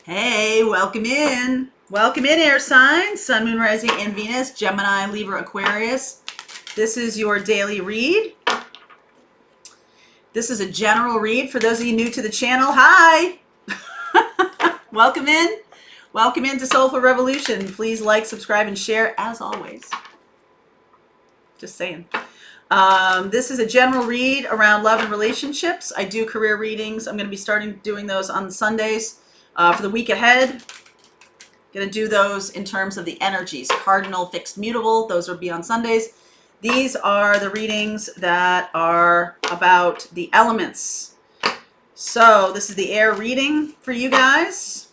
Hey, welcome in. Welcome in, air signs, Sun, Moon, Rising, and Venus, Gemini, Libra, Aquarius. This is your daily read. This is a general read. For those of you new to the channel, hi. Welcome in. Welcome into Soulful Revolution. Please like, subscribe, and share as always. Just saying. This is a general read around love and relationships. I do career readings. I'm going to be starting doing those on Sundays for the week ahead. Going to do those in terms of the energies, cardinal, fixed, mutable. Those will be on Sundays. These are the readings that are about the elements. So this is the air reading for you guys.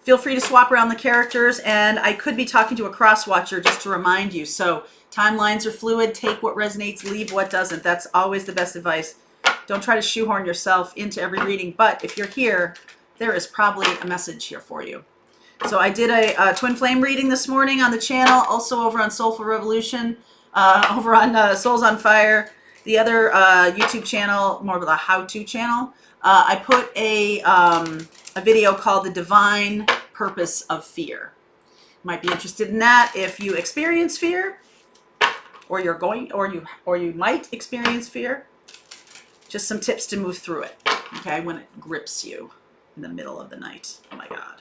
Feel free to swap around the characters, and I could be talking to a cross watcher just to remind you. So timelines are fluid. Take what resonates, leave what doesn't. That's always the best advice. Don't try to shoehorn yourself into every reading, but if you're here, there is probably a message here for you. So I did a twin flame reading this morning on the channel, also over on Soulful Revolution, over on Souls on Fire, the other YouTube channel, more of a how-to channel. I put a video called The Divine Purpose of Fear. Might be interested in that if you experience fear, or you're going, or you might experience fear. Just some tips to move through it, okay, when it grips you in the middle of the night. Oh my God.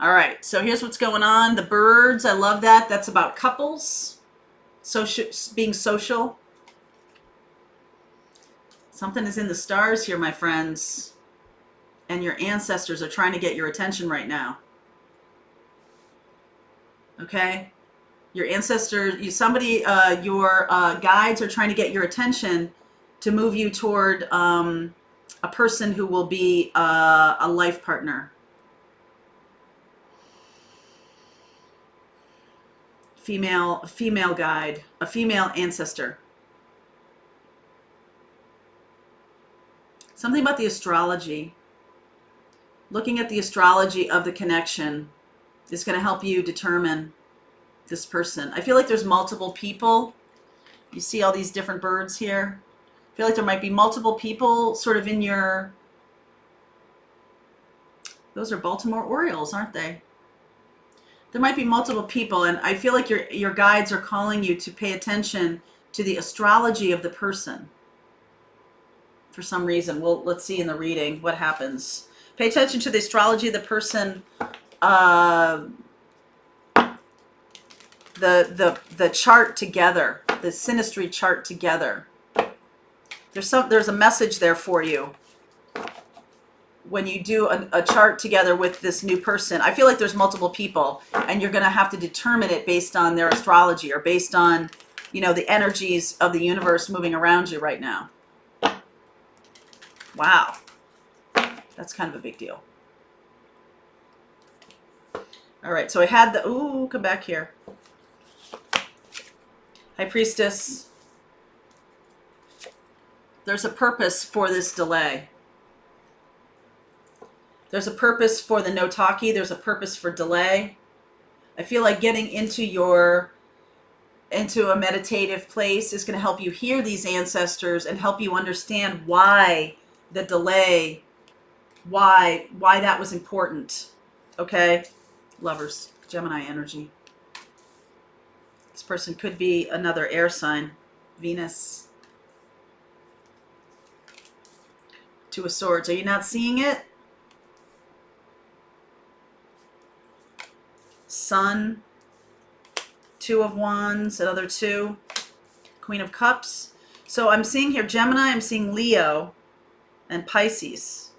All right, so here's what's going on. The birds, I love that. That's about couples, being social. Something is in the stars here, my friends, and your ancestors are trying to get your attention right now. Okay? Your ancestors, your guides are trying to get your attention to move you toward a person who will be a life partner. Female guide, a female ancestor. Something about the astrology. Looking at the astrology of the connection is going to help you determine this person. I feel like there's multiple people. You see all these different birds here. I feel like there might be multiple people sort of in your... Those are Baltimore Orioles, aren't they? There might be multiple people, and I feel like your guides are calling you to pay attention to the astrology of the person. For some reason, let's see in the reading what happens. Pay attention to the astrology of the person. The chart together, the synastry chart together. There's a message there for you when you do a chart together with this new person. I feel like there's multiple people, and you're going to have to determine it based on their astrology, or based on, the energies of the universe moving around you right now. Wow. That's kind of a big deal. All right, so I had come back here. High Priestess. There's a purpose for this delay. There's a purpose for the no talkie. There's a purpose for delay. I feel like getting into a meditative place is going to help you hear these ancestors and help you understand why the delay, why that was important. Okay? Lovers, Gemini energy. This person could be another air sign, Venus. Two of Swords. Are you not seeing it? Sun, Two of Wands, another two, Queen of Cups. So I'm seeing here Gemini, I'm seeing Leo, and Pisces.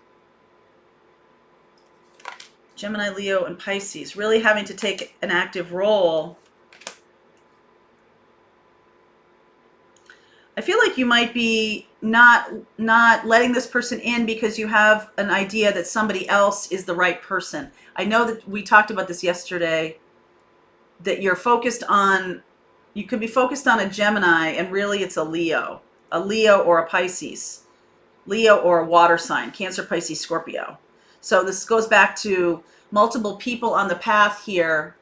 Gemini, Leo, and Pisces. Really having to take an active role. I feel like you might be not letting this person in because you have an idea that somebody else is the right person. I know that we talked about this yesterday, that you could be focused on a Gemini, and really it's a Leo or a Pisces, Leo or a water sign, Cancer, Pisces, Scorpio. So this goes back to multiple people on the path here.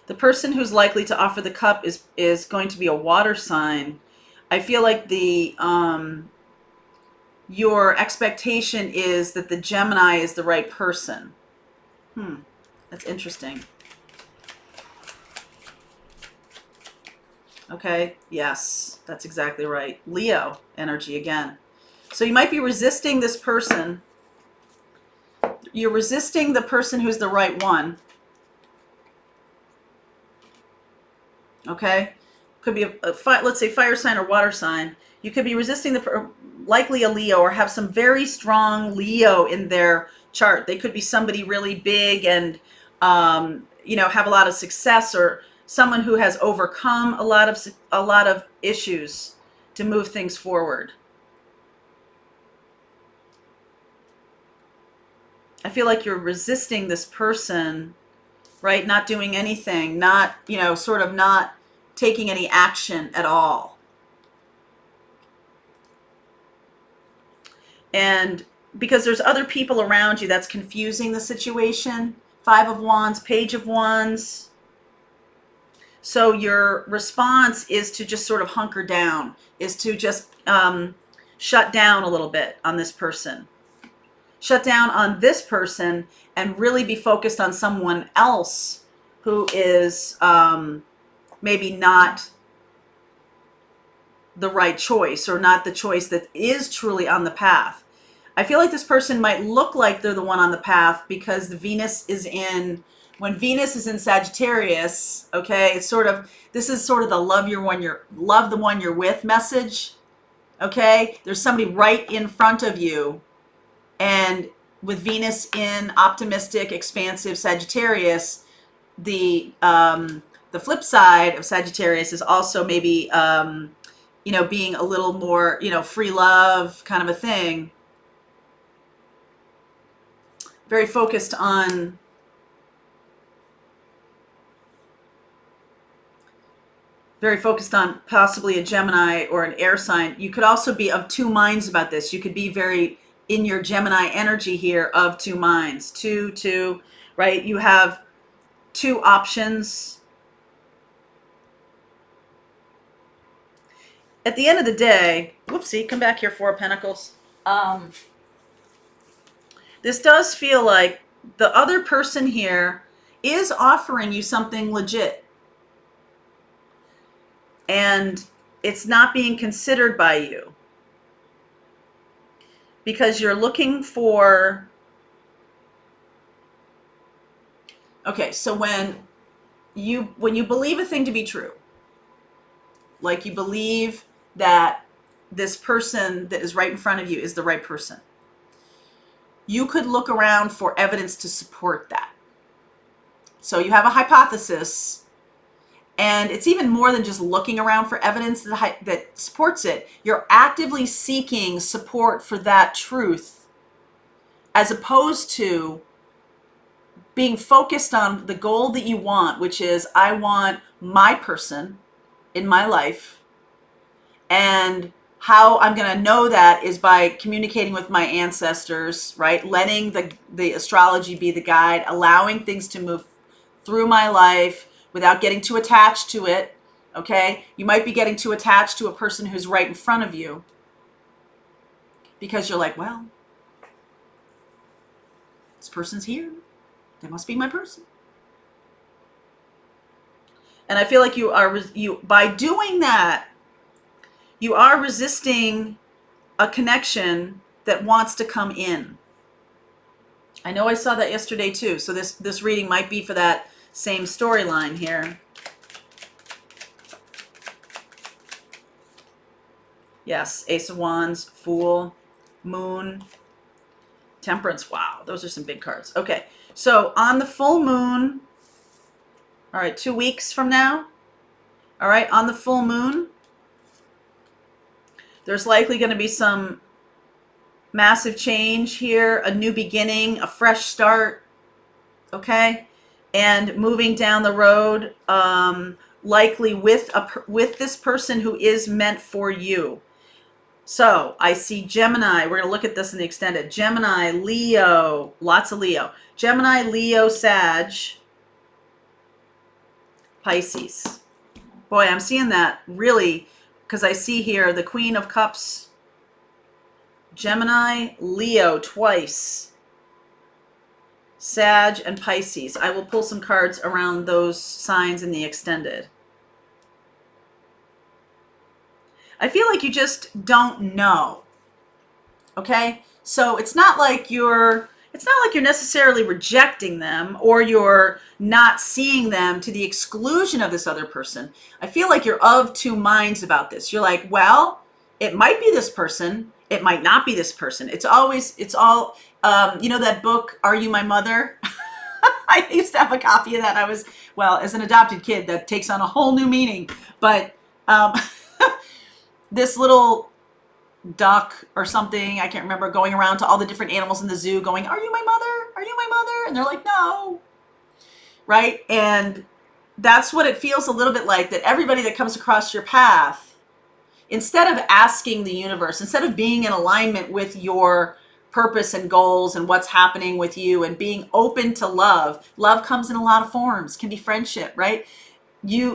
The person who's likely to offer the cup is going to be a water sign. I feel like your expectation is that the Gemini is the right person. That's interesting. Okay, yes, that's exactly right. Leo energy again. So you might be resisting this person. You're resisting the person who's the right one. Okay? Could be let's say fire sign or water sign. You could be resisting likely a Leo, or have some very strong Leo in their chart. They could be somebody really big and have a lot of success, or someone who has overcome a lot of issues to move things forward. I feel like you're resisting this person, right? Not doing anything, not, sort of not taking any action at all. And because there's other people around you, that's confusing the situation. 5 of Wands, Page of Wands. So your response is to just sort of hunker down, is to just shut down a little bit on this person. Shut down on this person and really be focused on someone else who is maybe not the right choice, or not the choice that is truly on the path. I feel like this person might look like they're the one on the path because the Venus is in, when Venus is in Sagittarius, okay, this is sort of the love the one you're with message. Okay, there's somebody right in front of you, and with Venus in optimistic, expansive Sagittarius, the flip side of Sagittarius is also maybe being a little more, free love kind of a thing. Very focused on possibly a Gemini or an air sign. You could also be of two minds about this. You could be very in your Gemini energy here, of two minds. Two, right? You have two options. At the end of the day, whoopsie, come back here, 4 of Pentacles. This does feel like the other person here is offering you something legit, and it's not being considered by you because you're looking for, okay, so when you believe a thing to be true, like you believe that this person that is right in front of you is the right person, you could look around for evidence to support that. So you have a hypothesis, and it's even more than just looking around for evidence that supports it. You're actively seeking support for that truth, as opposed to being focused on the goal that you want, which is, I want my person in my life, and how I'm going to know that is by communicating with my ancestors, right? Letting the astrology be the guide, allowing things to move through my life without getting too attached to it, okay? You might be getting too attached to a person who's right in front of you because you're like, well, this person's here. They must be my person. And I feel like by doing that, you are resisting a connection that wants to come in. I know I saw that yesterday too. So this reading might be for that same storyline here. Yes, Ace of Wands, Fool, Moon, Temperance. Wow, those are some big cards. Okay, so on the full moon, all right, 2 weeks from now, all right, on the full moon, there's likely going to be some massive change here, a new beginning, a fresh start, okay? And moving down the road, likely with this person who is meant for you. So I see Gemini. We're going to look at this in the extended. Gemini, Leo, lots of Leo. Gemini, Leo, Sag, Pisces. Boy, I'm seeing that really, because I see here the Queen of Cups, Gemini, Leo twice, Sag, and Pisces. I will pull some cards around those signs in the extended. I feel like you just don't know. Okay? So it's not like you're necessarily rejecting them or you're not seeing them to the exclusion of this other person. I feel like you're of two minds about this. You're like, well, it might be this person. It might not be this person. It's all, you know that book, Are You My Mother? I used to have a copy of that. As an adopted kid, that takes on a whole new meaning. But this little duck or something, I can't remember, going around to all the different animals in the zoo going, are you my mother? Are you my mother? And they're like, no. Right? And that's what it feels a little bit like, that everybody that comes across your path, instead of asking the universe, instead of being in alignment with your purpose and goals and what's happening with you and being open to love comes in a lot of forms, can be friendship, right?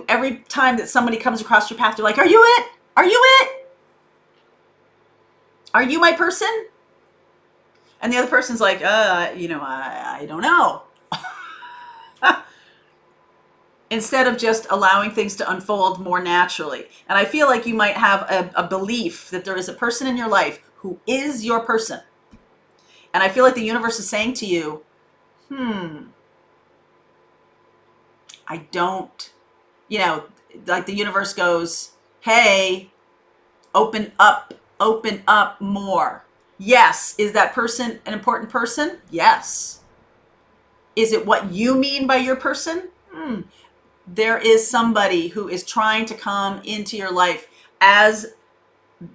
Every time that somebody comes across your path, you're like, are you it? Are you it? Are you my person? And the other person's like, I don't know. Instead of just allowing things to unfold more naturally. And I feel like you might have a belief that there is a person in your life who is your person. And I feel like the universe is saying to you, I don't, like the universe goes, hey, open up more. Yes. Is that person an important person? Yes. Is it what you mean by your person? There is somebody who is trying to come into your life as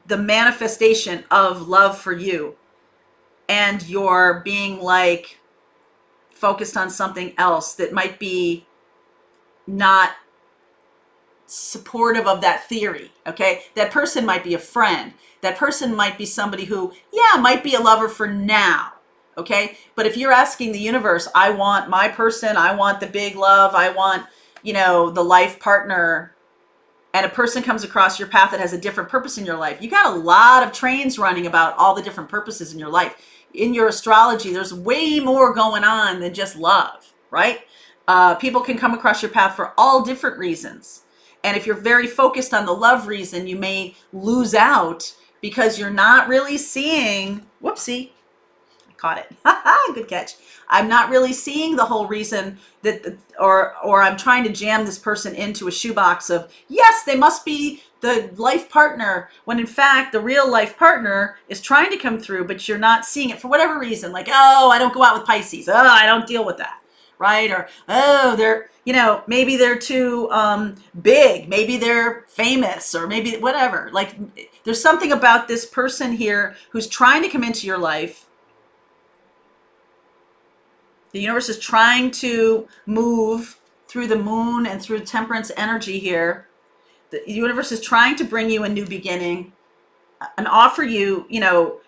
the manifestation of love for you. And you're being like focused on something else that might be not supportive of that theory. Okay. That person might be a friend. That person might be somebody who, might be a lover for now. Okay. But if you're asking the universe, I want my person, I want the big love, I want, the life partner, and a person comes across your path that has a different purpose in your life, you got a lot of trains running about all the different purposes in your life. In your astrology, there's way more going on than just love, right? People can come across your path for all different reasons. And if you're very focused on the love reason, you may lose out because you're not really seeing, whoopsie, I caught it. Good catch. I'm not really seeing the whole reason or I'm trying to jam this person into a shoebox of, yes, they must be the life partner, when in fact, the real life partner is trying to come through, but you're not seeing it for whatever reason. Like, oh, I don't go out with Pisces. Oh, I don't deal with that. Right? Or, oh, they're, maybe they're too big. Maybe they're famous, or maybe whatever. Like, there's something about this person here who's trying to come into your life. The universe is trying to move through the moon and through temperance energy here. The universe is trying to bring you a new beginning and offer you,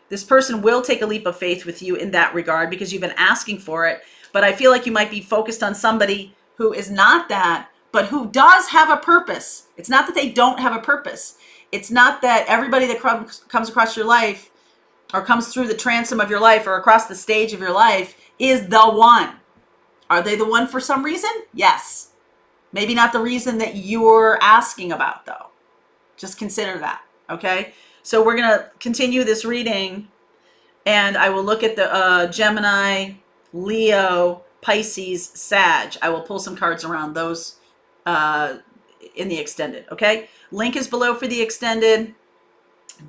this person will take a leap of faith with you in that regard because you've been asking for it. But I feel like you might be focused on somebody who is not that, but who does have a purpose. It's not that they don't have a purpose. It's not that everybody that comes across your life or comes through the transom of your life or across the stage of your life is the one. Are they the one for some reason? Yes. Maybe not the reason that you're asking about, though. Just consider that, okay? So we're going to continue this reading, and I will look at the Gemini, Leo, Pisces, Sag. I will pull some cards around those in the extended, okay? Link is below for the extended.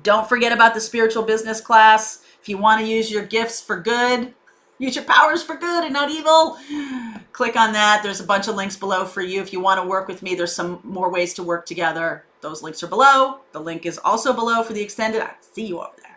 Don't forget about the spiritual business class. If you want to use your gifts for good, use your powers for good and not evil, click on that. There's a bunch of links below for you. If you want to work with me, there's some more ways to work together. Those links are below. The link is also below for the extended. I'll see you over there.